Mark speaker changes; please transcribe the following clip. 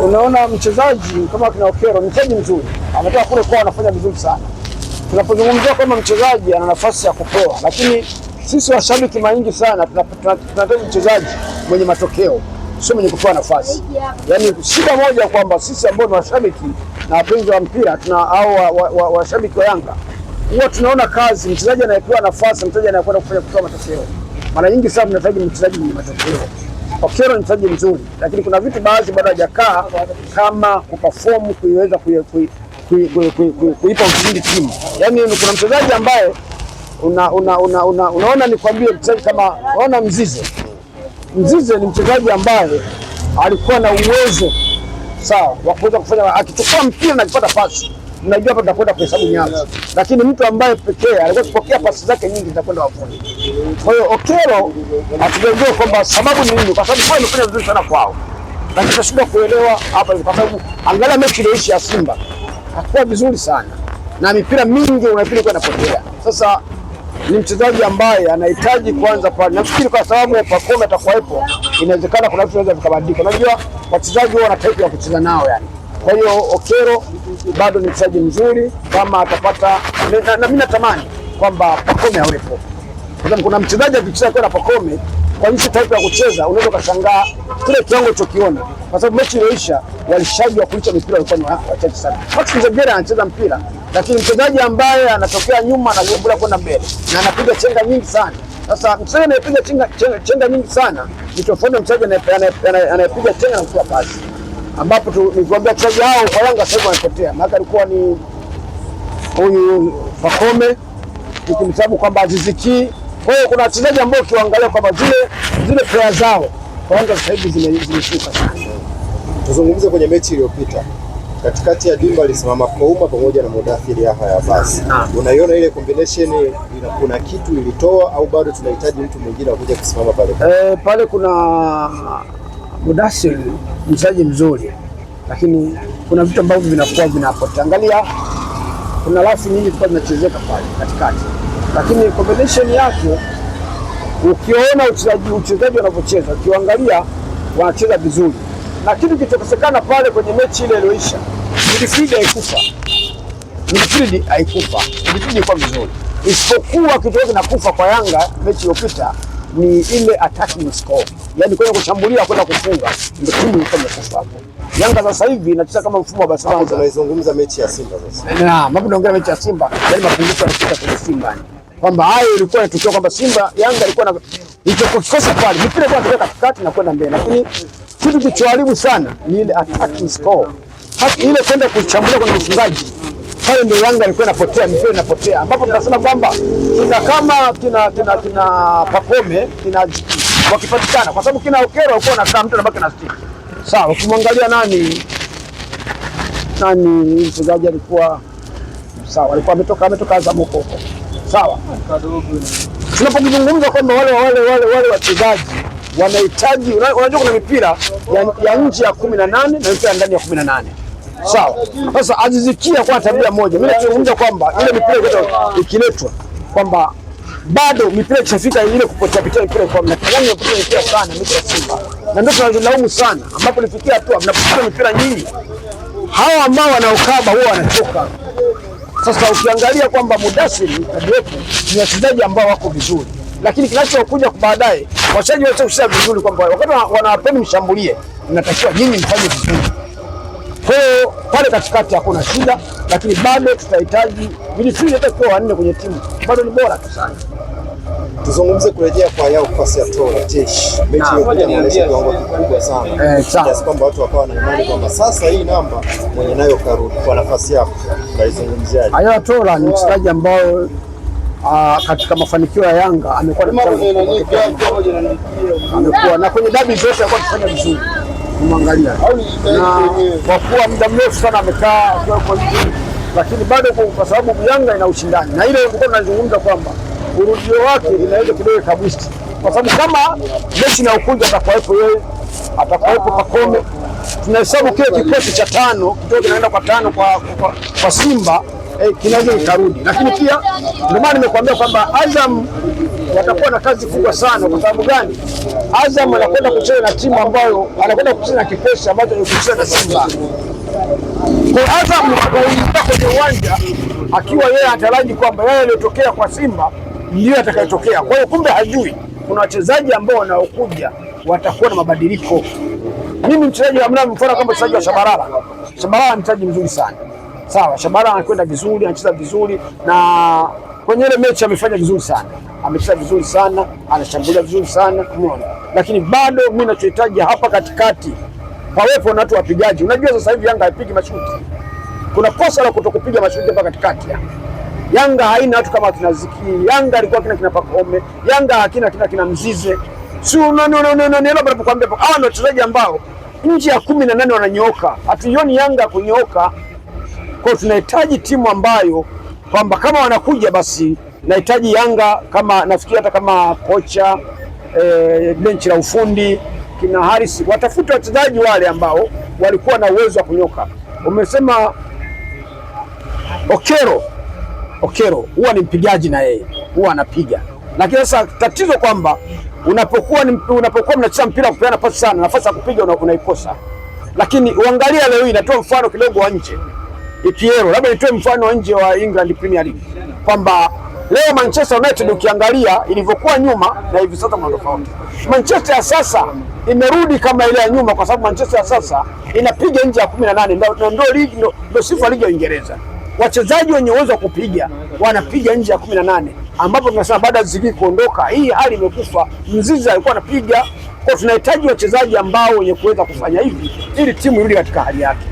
Speaker 1: Unaona mchezaji kama kina Okero ni mchezaji mzuri, ametoka kule kwao anafanya vizuri sana. Tunapozungumzia kama mchezaji ana nafasi ya kupewa, lakini sisi washabiki mara nyingi sana tunataka mchezaji mwenye matokeo, sio mwenye kupewa nafasi. Yaani shida moja kwamba sisi ambao ni washabiki na wapenzi wa mpira au washabiki wa Yanga huwa tunaona kazi mchezaji anayepewa nafasi, mchezaji anayekwenda kufanya kutoa matokeo. Mara nyingi sana tunahitaji mchezaji mwenye matokeo. Okero ni mchezaji mzuri, lakini kuna vitu baadhi bado hajakaa kama kuperform kuiweza kuipa ushindi timu. Yaani kuna mchezaji ambaye unaona nikwambie mchezaji kama unaona Mzize ni mchezaji ambaye alikuwa na uwezo sawa wa kuweza kufanya, akichukua mpira na akipata pasi unajua hapa tutakwenda kuhesabu nyama, lakini mtu ambaye pekee alikuwa akipokea pasi zake nyingi zitakwenda wafuni. Kwa hiyo Okero hatujajua kwamba sababu ni nini, kwa sababu kwa amefanya vizuri sana kwao, lakini tunashindwa kuelewa hapa, kwa sababu angalia mechi ile ya Simba hakuwa vizuri sana na mipira mingi unaipili kwa inapotea. Sasa ni mchezaji ambaye anahitaji kwanza pale. Nafikiri kwa sababu Pacome atakuwepo, inawezekana kuna vitu vinaweza vikabadilika. Unajua wachezaji wao wana type ya kucheza nao yani. Kwa hiyo Okero bado ni mchezaji mzuri kama atapata, na mimi natamani kwamba Pacome awepo. Kwa sababu kuna mchezaji akicheza kwa Pacome kwa jinsi type ya kucheza unaweza kushangaa kile kiwango chokiona. Kwa sababu mechi iliyoisha walishaji wa kulicha mipira walikuwa ni wachache sana. Max Nzengeli anacheza mpira, lakini mchezaji ambaye anatokea nyuma na kumbula kwenda mbele na anapiga chenga nyingi sana. Sasa mchezaji anayepiga chenga nyingi sana ni tofauti na mchezaji anayepiga chenga na kutoa pasi, ambapo nilikwambia wachezaji hao kwa Yanga sasa wanapotea. Maana alikuwa ni huyu Pacome, nikimsababu kwamba Aziz Ki. Kwa hiyo kuna wachezaji ambao ukiangalia kwamba zile player zao kwa Yanga sasa hivi zimeshuka sana.
Speaker 2: Tuzungumze kwenye mechi iliyopita. Katikati ya dimba alisimama Kouma pamoja na Mudathir Yahya Abbas. Unaiona ile combination kuna kitu ilitoa au bado tunahitaji mtu mwingine akuja kusimama pale?
Speaker 1: Pale kuna Mudathir mchezaji mzuri, lakini kuna vitu ambavyo vinakuwa vinapotea. Angalia kuna rafu nyingi kwa zinachezeka pale katikati, lakini combination yake ukiona uchezaji wanapocheza, ukiangalia wanacheza vizuri. Na kitu kilichokosekana pale kwenye mechi ile iliyoisha, midfield haikufa. Midfield ilikuwa vizuri. Isipokuwa kitu kinakufa kwa Yanga mechi iliyopita ni ile attacking score. Yaani kwenye kushambulia kwenda kufunga ndio timu ilikuwa imekufa hapo. Yanga sasa hivi inacheza kama mfumo wa Barcelona.
Speaker 2: Tunaizungumza mechi ya Simba sasa.
Speaker 1: Mambo tunaongea mechi ya Simba, yaani mapungufu yanafika kwenye Simba. Kwamba hayo ilikuwa inatokea kwamba Simba Yanga ilikuwa na ilichokosa pale. Mpira kwa kutoka katikati na kwenda mbele. Lakini kitu kilichoharibu sana ni ile attacking score. Hata ile kwenda kuchambulia kwenye mfungaji. Pale ndio Yanga ilikuwa inapotea, mpira inapotea. Ambapo tunasema kwamba kama kina Pacome wakipatikana, kwa sababu kina Okero uko na kama mtu anabaki na stick. Sawa, ukimwangalia nani mchezaji alikuwa sawa, alikuwa ametoka Azam huko. Sawa. Tunapozungumza kwamba wale wachezaji wanahitaji, unajua kuna mipira ya nje ya 18 na mipira ndani ya 18. Sawa. Sasa Aziz Ki kwa tabia moja. Mimi nazungumza kwamba ile mipira ikiletwa kwamba bado mipira ikifika ile kupotea mipira kwa mnatangaza mipira sana mipira Simba. Na ndio tunalaumu sana ambapo lifikia hatua mnapocheza mipira nyingi. Hao ambao wanaokaba huwa wanachoka. Sasa ukiangalia kwamba Mudathir Kadwepo ni wachezaji ambao wako vizuri, lakini kinachokuja baadaye wachezaji wote kucheza vizuri kwamba wakati wanawapeni mshambulie mnatakiwa nyinyi mfanye vizuri. Kwa hiyo pale katikati hakuna shida, lakini bado tutahitaji midfield hata kwa wanne kwenye timu. Bado ni bora tu sana.
Speaker 2: Tuzungumze kurejea kwa Yao pasi ya Tola Jeshi. Mechi iliyopita inaonyesha kiwango kikubwa sana. Kiasi kwamba watu wakawa na imani kwamba sasa hii namba mwenye nayo karudi. Kwa nafasi yako unaizungumziaje?
Speaker 1: Yao Tola ni mchezaji ambao katika mafanikio ya Yanga amekuwa na kwenye dabi zote alikuwa akifanya vizuri. Kumwangalia. Na kwa kuwa muda mrefu sana amekaa kwa nje, lakini bado kwa sababu Yanga ina ushindani. Na ile nilikuwa nazungumza kwamba urudio wake inaweza kidogo kabusti. Kwa sababu kama mechi na ukuja atakuwepo Pacome, tunahesabu kile kikosi cha 5 kidogo kinaenda kwa 5 kwa Simba kinaweza kikarudi. Lakini pia ndio maana nimekuambia kwamba Azam watakuwa na kazi kubwa sana. Kwa sababu gani? Azam anakwenda kucheza na timu ambayo anakwenda kucheza na kikosi ambacho ni kucheza na Simba. Kwa Azam anaingia kwenye uwanja akiwa yeye ataraji kwamba yale yaliyotokea kwa Simba ndio atakayotokea. Kwa hiyo kumbe hajui kuna wachezaji ambao wanaokuja watakuwa na mabadiliko. Mimi mchezaji amna mfano kama mchezaji wa Shabalala. Shabalala ni mchezaji mzuri sana. Sawa, Shabalala anakwenda vizuri, anacheza vizuri na kwenye ile mechi amefanya vizuri sana. Amecheza vizuri sana, anashambulia vizuri sana, umeona. Lakini bado mimi ninachohitaji hapa katikati pawepo na watu wapigaji. Unajua sasa hivi Yanga haipigi mashuti. Kuna kosa la kutokupiga mashuti hapa katikati. Yanga haina watu kama kina Ziki. Yanga alikuwa kina Pakome. Yanga hakina kina Mzize. Si nielewa bado kuambia hawa ndio wachezaji ambao nje ya 18 wananyooka. Hatuioni Yanga kunyooka. Kwa tunahitaji timu ambayo kwamba kama wanakuja basi nahitaji Yanga kama nafikiri hata kama kocha benchi la ufundi kina Haris watafuta wachezaji wale ambao walikuwa na uwezo wa kunyoka. Umesema Okero huwa ni mpigaji na yeye huwa anapiga, lakini sasa tatizo kwamba unapokuwa mnacheza mpira kupeana pasi sana, nafasi ya kupiga unaikosa. Lakini uangalia leo hii, natoa mfano kidogo wa nje EPL, labda nitoe mfano wa nje wa England Premier League kwamba leo Manchester United ukiangalia ilivyokuwa nyuma na hivi sasa kuna tofauti. Manchester ya sasa imerudi kama ile ya nyuma, kwa sababu Manchester ya sasa inapiga nje ya 18, ndio ligi ndio sifa ligi ya Uingereza. Wachezaji wenye uwezo wa kupiga wanapiga nje ya 18, ambapo tunasema baada ya Ziki kuondoka hii hali imekufa. Mzizi alikuwa anapiga, kwa tunahitaji wachezaji ambao wenye kuweza kufanya hivi ili timu irudi katika hali yake.